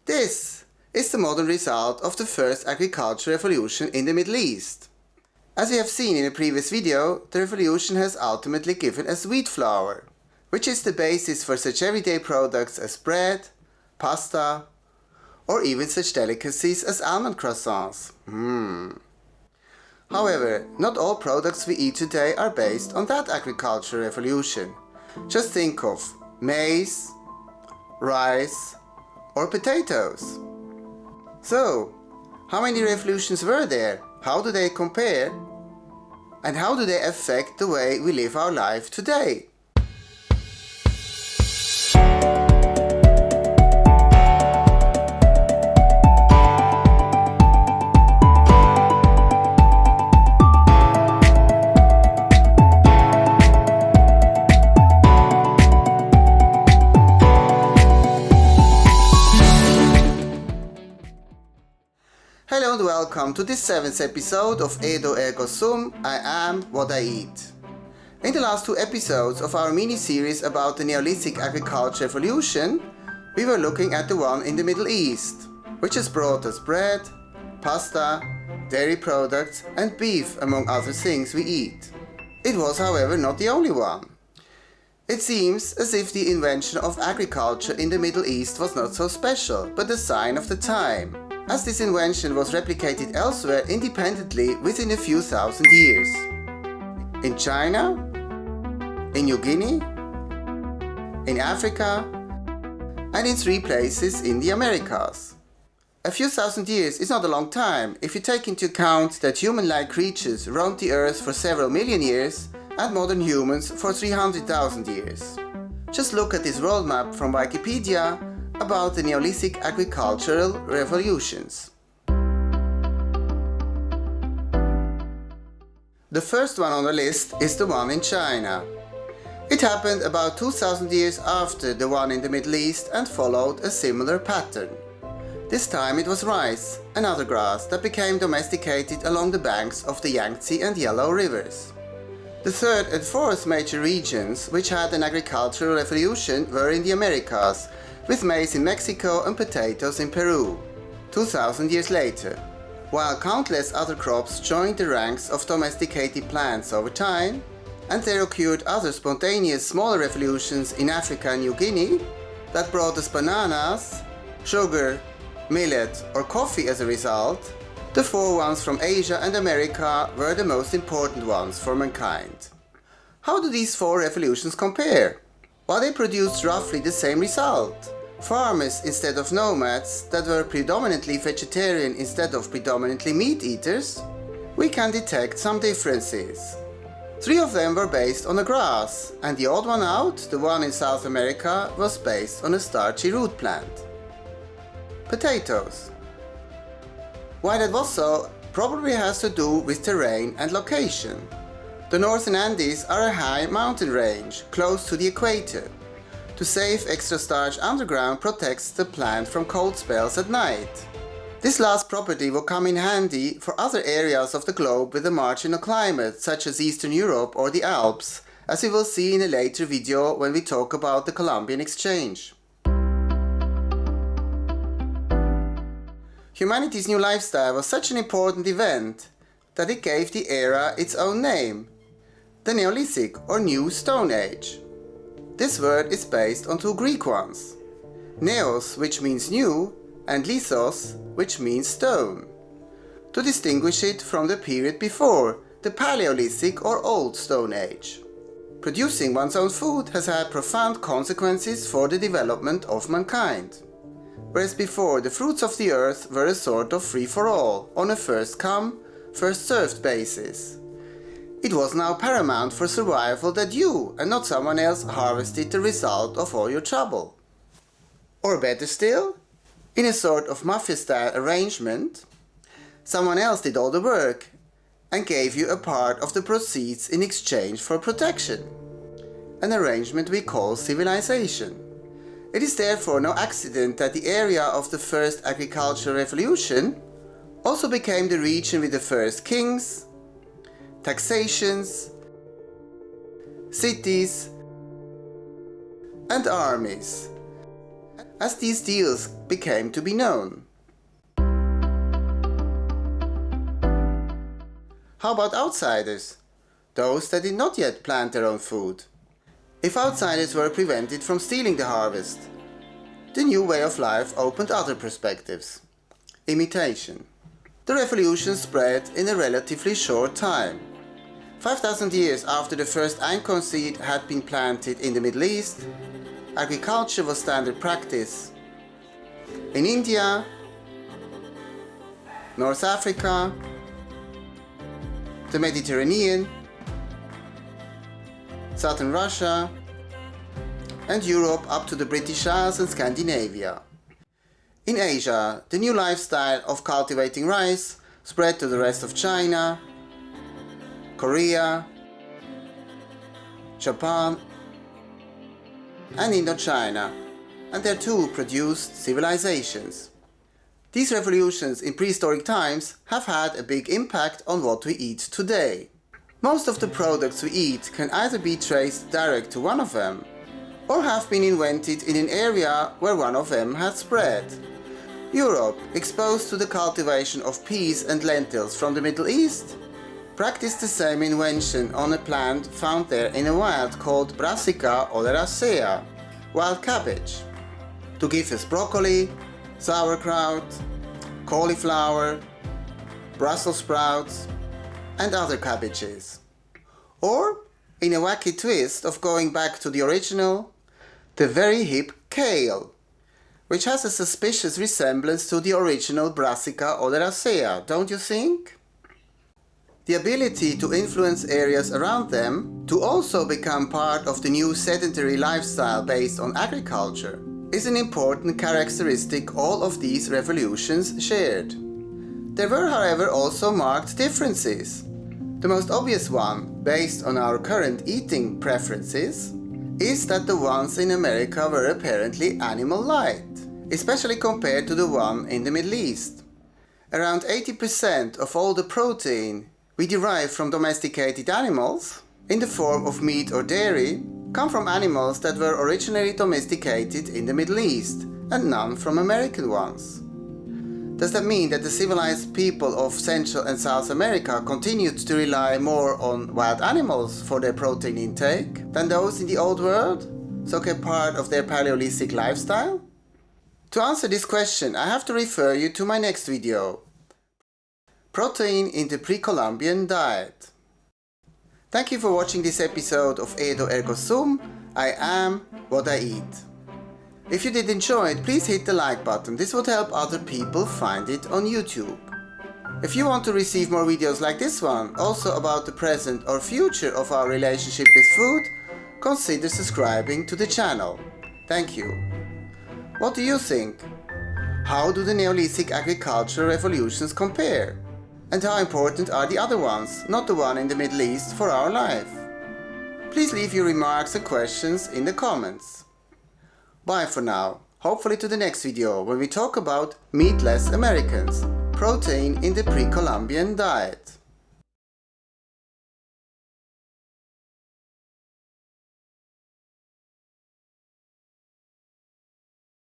This is the modern result of the first agricultural revolution in the Middle East. As we have seen in a previous video, the revolution has ultimately given us wheat flour, which is the basis for such everyday products as bread, pasta, or even such delicacies as almond croissants. However, not all products we eat today are based on that agricultural revolution. Just think of maize, rice, or potatoes. So, how many revolutions were there? How do they compare? And how do they affect the way we live our life today? Hello and welcome to this 7th episode of Edo Ergo Sum, I Am What I Eat. In the last 2 episodes of our mini-series about the Neolithic Agricultural Revolution, we were looking at the one in the Middle East, which has brought us bread, pasta, dairy products and beef among other things we eat. It was, however, not the only one. It seems as if the invention of agriculture in the Middle East was not so special, but a sign of the time, as this invention was replicated elsewhere independently within a few thousand years. In China, in New Guinea, in Africa, and in 3 places in the Americas. A few thousand years is not a long time if you take into account that human-like creatures roamed the earth for several million years and modern humans for 300,000 years. Just look at this world map from Wikipedia about the Neolithic agricultural revolutions. The first one on the list is the one in China. It happened about 2000 years after the one in the Middle East and followed a similar pattern. This time it was rice, another grass that became domesticated along the banks of the Yang Tse and Yellow rivers. The third and fourth major regions which had an agricultural revolution were in the Americas, with maize in Mexico and potatoes in Peru, 2000 years later, while countless other crops joined the ranks of domesticated plants over time, and there occurred other spontaneous smaller revolutions in Africa and New Guinea that brought us bananas, sugar, millet or coffee as a result. The 4 ones from Asia and America were the most important ones for mankind. How do these 4 revolutions compare? Well, they produced roughly the same result. Farmers instead of nomads that were predominantly vegetarian instead of predominantly meat eaters. We can detect some differences. 3 of them were based on a grass, and the odd one out, the one in South America, was based on a starchy root plant. Potatoes. Why that was so probably has to do with terrain and location. The northern Andes are a high mountain range, close to the equator. To save extra starch underground protects the plant from cold spells at night. This last property will come in handy for other areas of the globe with a marginal climate, such as Eastern Europe or the Alps, as we will see in a later video when we talk about the Columbian Exchange. Humanity's new lifestyle was such an important event that it gave the era its own name, the Neolithic or New Stone Age. This word is based on 2 Greek ones, neos, which means new, and lithos, which means stone, to distinguish it from the period before, the Palaeolithic or Old Stone Age. Producing one's own food has had profound consequences for the development of mankind. Whereas before the fruits of the earth were a sort of free-for-all, on a first-come, first-served basis. It was now paramount for survival that you and not someone else harvested the result of all your trouble. Or better still, in a sort of Mafia-style arrangement, someone else did all the work and gave you a part of the proceeds in exchange for protection. An arrangement we call civilization. It is therefore no accident that the area of the first agricultural revolution also became the region with the first kings, taxations, cities, and armies, as these deals became to be known. How about outsiders? Those that did not yet plant their own food. If outsiders were prevented from stealing the harvest, the new way of life opened other perspectives. Imitation. The revolution spread in a relatively short time. 5,000 years after the first einkorn seed had been planted in the Middle East, agriculture was standard practice. In India, North Africa, the Mediterranean, southern Russia, and Europe up to the British Isles and Scandinavia. In Asia, the new lifestyle of cultivating rice spread to the rest of China, Korea, Japan, and Indochina, and there too produced civilizations. These revolutions in prehistoric times have had a big impact on what we eat today. Most of the products we eat can either be traced direct to one of them, or have been invented in an area where one of them had spread. Europe, exposed to the cultivation of peas and lentils from the Middle East, practiced the same invention on a plant found there in a wild called Brassica oleracea, wild cabbage, to give us broccoli, sauerkraut, cauliflower, Brussels sprouts, and other cabbages. Or, in a wacky twist of going back to the original, the very hip kale, which has a suspicious resemblance to the original Brassica oleracea, don't you think? The ability to influence areas around them to also become part of the new sedentary lifestyle based on agriculture is an important characteristic all of these revolutions shared. There were, however, also marked differences. The most obvious one, based on our current eating preferences, is that the ones in America were apparently animal-light, especially compared to the one in the Middle East. Around 80% of all the protein we derive from domesticated animals, in the form of meat or dairy, come from animals that were originally domesticated in the Middle East, and none from American ones. Does that mean that the civilized people of Central and South America continued to rely more on wild animals for their protein intake than those in the Old World, so-called part of their Palaeolithic lifestyle? To answer this question, I have to refer you to my next video, Protein in the Pre-Columbian Diet. Thank you for watching this episode of Edo Ergo Sum. I am what I eat. If you did enjoy it, please hit the like button. This would help other people find it on YouTube. If you want to receive more videos like this one, also about the present or future of our relationship with food, consider subscribing to the channel. Thank you. What do you think? How do the Neolithic agricultural revolutions compare? And how important are the other ones, not the one in the Middle East, for our life? Please leave your remarks and questions in the comments. Bye for now. Hopefully to the next video when we talk about meatless Americans, protein in the pre-Columbian diet.